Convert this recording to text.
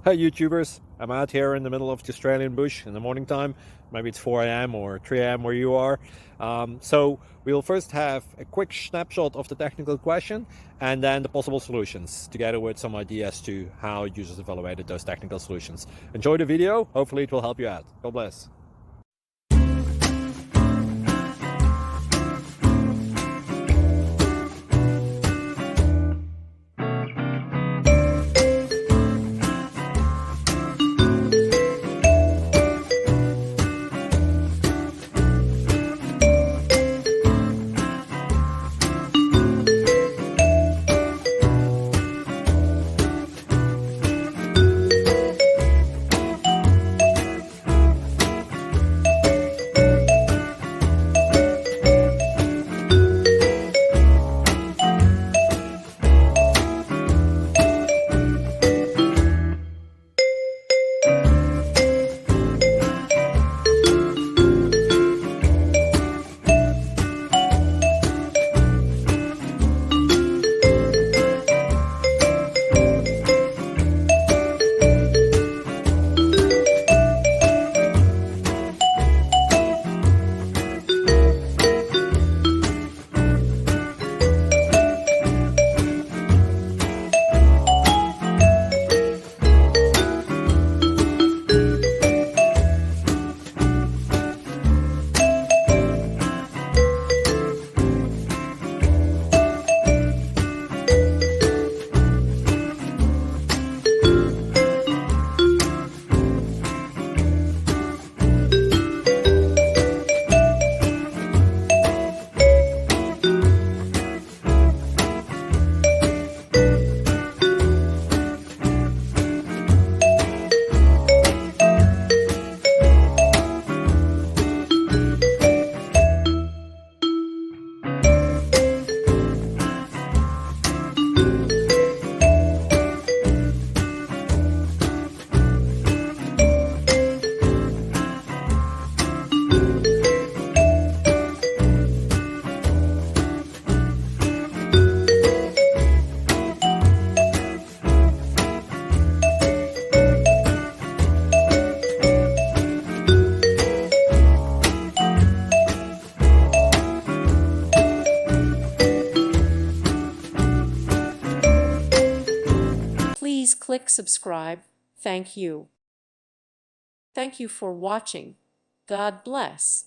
Hey YouTubers, I'm out here in the middle of the Australian bush in the morning time. Maybe it's 4 a.m. or 3 a.m. where you are. So we'll first have a quick snapshot of the technical question and then the possible solutions, together with some ideas to how users evaluated those technical solutions. Enjoy the video, hopefully it will help you out. God bless. Please click subscribe. Thank you. Thank you for watching. God bless.